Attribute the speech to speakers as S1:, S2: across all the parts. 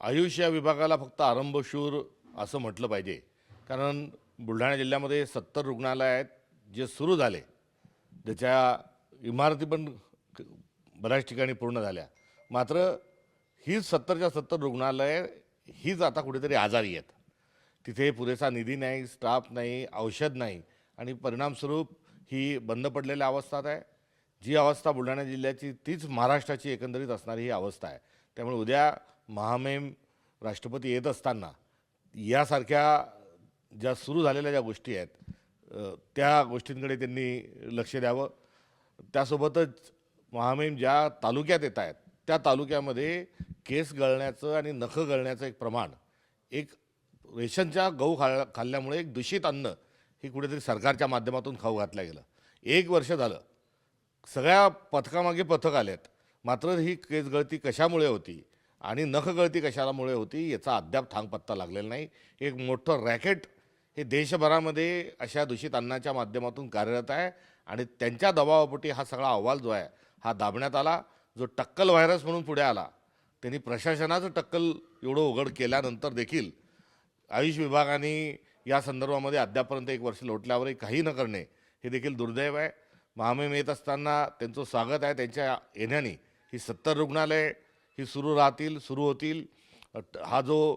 S1: आयुष या विभागाला फक्त आरंभशूर असं म्हटलं पाहिजे. कारण बुलढाणा जिल्ह्यामध्ये 70 रुग्णालय आहेत जे सुरू झाले, त्याच्या इमारती पण क- बऱ्याच ठिकाणी पूर्ण झाल्या. मात्र हीच 70च्या 70 रुग्णालय हीच आता कुठेतरी आजारी आहेत. तिथे पुरेसा निधी नाही, स्टाफ नाही, औषध नाही आणि परिणामस्वरूप ही बंद पडलेल्या अवस्थात आहे. जी अवस्था बुलढाणा जिल्ह्याची तीच महाराष्ट्राची एकंदरीत असणारी ही अवस्था आहे. त्यामुळे उद्या महामहिम राष्ट्रपती येत असताना यासारख्या ज्या सुरू झालेल्या ज्या गोष्टी आहेत त्या गोष्टींकडे त्यांनी लक्ष द्यावं. त्यासोबतच महामहिम ज्या तालुक्यात येत आहेत त्या तालुक्यामध्ये केस गळण्याचं आणि नखं गळण्याचं एक प्रमाण, एक रेशनच्या गहू खाल्ल्यामुळे एक दूषित अन्न हे कुठेतरी सरकारच्या माध्यमातून खाऊ घातलं गेलं. 1 वर्ष झालं, सगळ्या पथकामागे पथक आलेत, मात्र ही केस गळती कशामुळे होती आणि नख गळती कशामुळे होती याचा अद्याप थांगपत्ता लागलेला नाही. एक मोठं रॅकेट हे देशभरामध्ये अशा दूषित अन्नाच्या माध्यमातून कार्यरत आहे आणि त्यांच्या दबावापोटी हा सगळा अहवाल जो आहे हा दाबण्यात आला. जो टक्कल व्हायरस म्हणून पुढे आला, त्यांनी प्रशासनाचं टक्कल एवढं उघड केल्यानंतर देखील आयुष विभागाने या संदर्भामध्ये अद्यापर्यंत 1 वर्ष लोटल्यावरही काही न करणे हे देखील दुर्दैव आहे. महामहिम येत असताना त्यांचं स्वागत आहे. त्यांच्या येण्याने ही 70 रुग्णालय ही सुरू राहतील, सुरू होतील. हा जो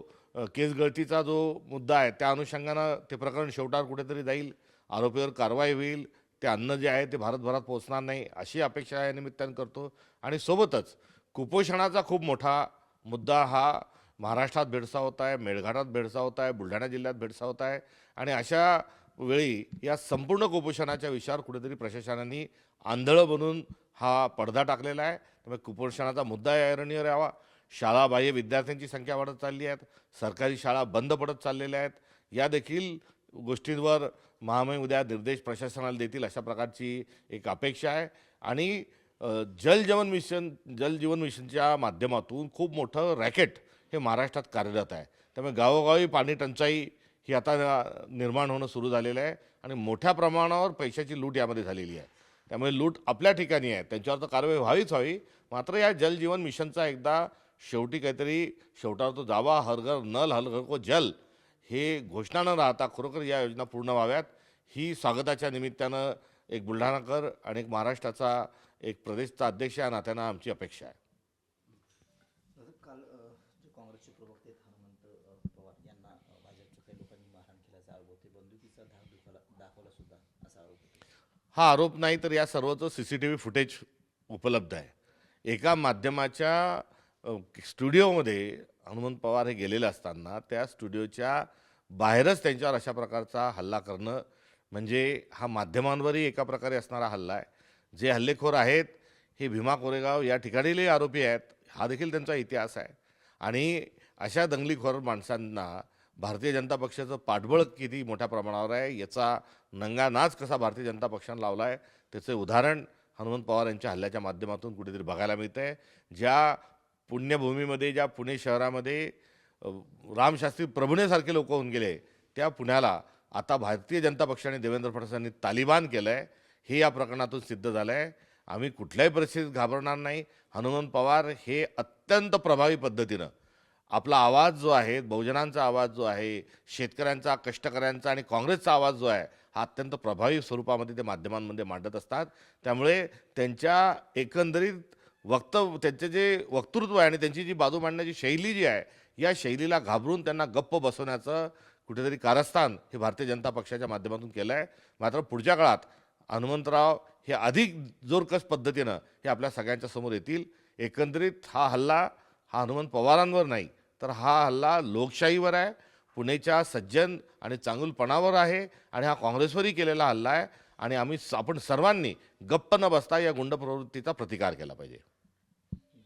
S1: केस गळतीचा जो मुद्दा आहे त्या अनुषंगानं ते प्रकरण शेवटावर कुठेतरी जाईल, आरोपीवर कारवाई होईल, ते अन्न जे आहे ते भारतभरात पोहोचणार नाही अशी अपेक्षा या निमित्तानं करतो. आणि सोबतच कुपोषणाचा खूप मोठा मुद्दा हा महाराष्ट्रात भेडसावत आहे, मेळघाटात भेडसावत आहे, बुलढाणा जिल्ह्यात भेडसावत आहे. आणि अशा वेळी या संपूर्ण कुपोषणाच्या विषयावर कुठेतरी प्रशासनाने आंधळं बनून हा पडदा टाकलेला आहे. त्यामुळे कुपोषणाचा मुद्दा या ऐरणीवर यावा. शाळाबाह्य विद्यार्थ्यांची संख्या वाढत चालली आहे, सरकारी शाळा बंद पडत चाललेल्या आहेत. या देखील गोष्टींवर महामहिम उद्या निर्देश प्रशासनाला देतील अशा प्रकारची एक अपेक्षा आहे. आणि जल जीवन मिशनच्या माध्यमातून खूप मोठं रॅकेट हे महाराष्ट्रात कार्यरत आहे. त्यामुळे गावोगावी पाणी टंचाई ही आता निर्माण होणं सुरू झालेलं आहे आणि मोठ्या प्रमाणावर पैशाची लूट यामध्ये झालेली आहे. त्यामुळे लूट आपल्या ठिकाणी आहे, त्यांच्यावर तर कारवाई व्हावीच व्हावी. मात्र या जलजीवन मिशनचा एकदा शेवटी काहीतरी शेवटावर तो जावा, हर घर नल हर घर को जल हे घोषणा न राहता खरोखर या योजना पूर्ण व्हाव्यात ही स्वागताच्या निमित्तानं एक बुलढाणाकर आणि एक महाराष्ट्राचा एक प्रदेशचा अध्यक्ष या नात्यानं आमची अपेक्षा आहे.
S2: काल जे काँग्रेसचे प्रवक्ते आहेत हनुमंत पवार यांना भाजपच्या काही लोकांनी मारहाण केल्याचा आरोप होते, बंदुकीचा धाक दाखवला सुद्धा असा आरोप होता.
S1: हा आरोप नाही तर या सर्वचं CCTV फुटेज उपलब्ध आहे. एका माध्यमाच्या स्टुडिओमध्ये हनुमंत पवार हे गेलेले असताना त्या स्टुडिओच्या बाहेरच त्यांच्यावर अशा प्रकारचा हल्ला करणं म्हणजे हा माध्यमांवरही एका प्रकारे असणारा हल्ला आहे. जे हल्लेखोर आहेत हे भीमा कोरेगाव या ठिकाणीले आरोपी आहेत, हा देखील त्यांचा इतिहास आहे. आणि अशा दंगलीखोर माणसांना भारतीय जनता पक्षाचं पाठबळ किती मोठ्या प्रमाणावर आहे याचा नंगा नाच कसा भारतीय जनता पक्षानं लावला आहे त्याचे उदाहरण हनुमंत पवार यांच्या हल्ल्याच्या माध्यमातून कुठेतरी बघायला मिळतं आहे. ज्या पुण्यभूमीमध्ये, ज्या पुणे शहरामध्ये रामशास्त्री प्रभुणेसारखे लोक होऊन गेले, त्या पुण्याला आता भारतीय जनता पक्षाने देवेंद्र फडणवीसांनी तालिबान केलं आहे हे या प्रकरणातून सिद्ध झालं आहे. आम्ही कुठल्याही परिस्थितीत घाबरणार नाही. हनुमंत पवार हे अत्यंत प्रभावी पद्धतीनं आपला आवाज जो आहे, बहुजनांचा आवाज जो आहे, शेतकऱ्यांचा, कष्टकऱ्यांचा आणि काँग्रेसचा आवाज जो आहे हा अत्यंत प्रभावी स्वरूपामध्ये ते माध्यमांमध्ये मांडत असतात. त्यामुळे त्यांच्या एकंदरीत त्यांचे जे वक्तृत्व आहे आणि त्यांची जी बाजू मांडण्याची शैली जी आहे या शैलीला घाबरून त्यांना गप्प बसवण्याचं कुठेतरी कारस्थान हे भारतीय जनता पक्षाच्या माध्यमातून केलं आहे. मात्र पुढच्या काळात हनुमंतराव हे अधिक जोरकस पद्धतीनं हे आपल्या सगळ्यांच्या समोर येतील. एकंदरीत हा हल्ला हा हनुमंत पवारांवर नाही तर हा हल्ला लोकशाहीवर आहे, पुणेच्या सज्जन आणि चांगुलपणावर आहे आणि हा काँग्रेसवरही केलेला हल्ला आहे. आणि आपण सर्वांनी गप्प न बसता या गुंड प्रवृत्तीचा प्रतिकार केला पाहिजे.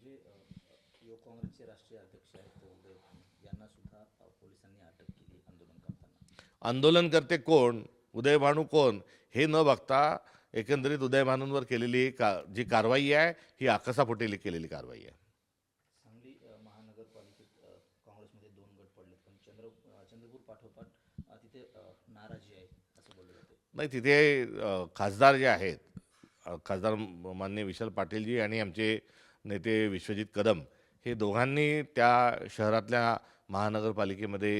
S2: जे युवक काँग्रेसचे राष्ट्रीय अध्यक्ष आहेत उदय भानू यांना सुद्धा पोलिसांनी अटक केली आंदोलन करताना.
S1: आंदोलनकर्ते कोण, उदय भानू कोण हे न बघता एकंदरीत उदय भानूंवर केलेली जी कारवाई आहे ही आकसापोटी केलेली कारवाई आहे.
S2: सांगली महानगरपालिकेत काँग्रेसमध्ये 2 गट पडलेत, पण चंद्रपूर पाठोपाठ तिथे नाराजी आहे असं बोललं जाते.
S1: नाही, तिथे खासदार जे आहेत, खासदार माननीय विशाल पाटीलजी आणि आमचे नेते विश्वजित कदम हे दोघांनी त्या शहरातल्या महानगरपालिकेमध्ये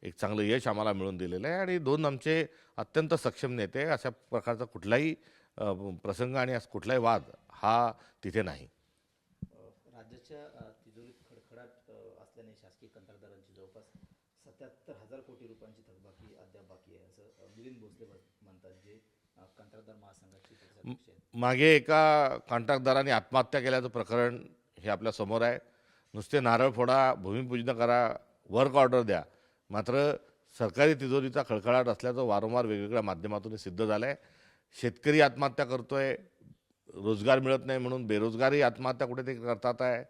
S1: एक चांगलं यश आम्हाला मिळवून दिलेलं आहे आणि दोन आमचे अत्यंत सक्षम नेते. अशा प्रकारचा कुठलाही प्रसंग आणि कुठलाही वाद हा तिथे नाही.
S2: राज्याच्या तिजोरीत खडखडाट असल्याने शासकीय कंत्राटदारांची जवळपास 77,000 कोटी रुपयांची थकबाकी अद्याप बाकी आहे असं मिलिंद भोसले म्हणतात, जे कंत्राटदार महासंघाचे अध्यक्ष आहेत.
S1: मागे एका कॉन्ट्रॅक्टदाराने आत्महत्या केल्याचं प्रकरण हे आपल्या समोर आहे. नुसते नारळ फोडा, भूमिपूजन करा, वर्क ऑर्डर द्या, मात्र सरकारी तिजोरीचा खळखळाट असल्याचं वारंवार वेगवेगळ्या माध्यमातून सिद्ध झालं आहे. शेतकरी आत्महत्या करतोय, रोजगार मिळत नाही म्हणून बेरोजगारही आत्महत्या कुठेतरी करतात आहे.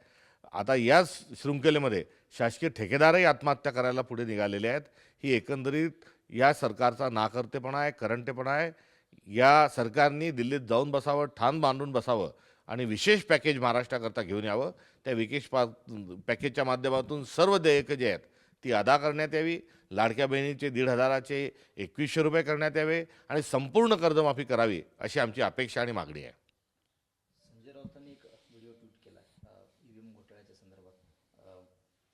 S1: आता याच शृंखलेमध्ये शासकीय ठेकेदारही आत्महत्या करायला पुढे निघालेले आहेत. ही एकंदरीत या सरकारचा नाकर्तेपणा आहे, करंटेपणा आहे. या सरकारने दिल्लीत जाऊन बसावं, ठाण बांधून बसावं आणि विशेष पॅकेज महाराष्ट्राकरता घेऊन यावं. त्या विशेष पॅकेजच्या माध्यमातून सर्व देयकं जे आहेत ती अदा करण्यात यावी. लाडक्या बहिणीचे 1,500चे 2,100 रुपये करण्यात यावे आणि संपूर्ण कर्जमाफी करावी अशी आमची अपेक्षा आणि मागणी आहे.
S2: संजय राऊतांनी एक व्हिडिओ ट्विट केला ईव्हीएम घोटाळ्याच्या संदर्भात.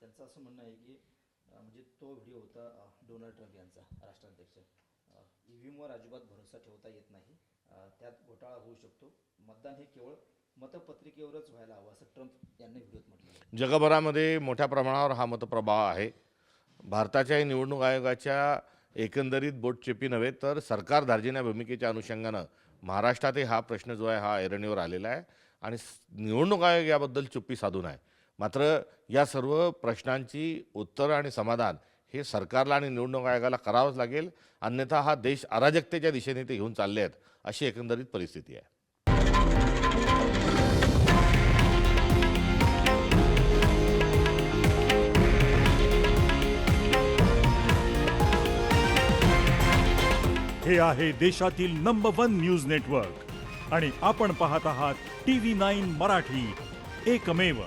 S2: त्यांचं असं म्हणणं आहे की म्हणजे तो व्हिडिओ होता डोनाल्ड ट्रम्प यांचा, राष्ट्राध्यक्ष. ईव्हीएमवर अजिबात भरोसा ठेवता येत नाही, त्यात घोटाळा होऊ शकतो, मतदान हे केवळ मतपत्रिकेवरच व्हायला हवं असं ट्रम्प यांनी व्हिडिओत म्हटलं आहे.
S1: जगभरामध्ये मोठ्या प्रमाणावर हा मतप्रभाव आहे. भारताच्या निवडणूक आयोगाच्या एकंदरीत बोटचेपी नव्हे तर सरकार धार्जिण्या भूमिकेच्या अनुषंगानं महाराष्ट्रातही हा प्रश्न जो आहे हा ऐरणीवर आलेला आहे आणि निवडणूक आयोग याबद्दल चुप्पी साधून आहे. मात्र या सर्व प्रश्नांची उत्तरं आणि समाधान हे सरकारला आणि निवडणूक आयोगाला करावंच लागेल, अन्यथा हा देश अराजकतेच्या दिशेने ते घेऊन चालले आहेत अशी एकंदरीत परिस्थिती आहे.
S3: हे आहे देशातील नंबर 1 न्यूज नेटवर्क आणि आपण पाहत आहात TV9 मराठी, एकमेव.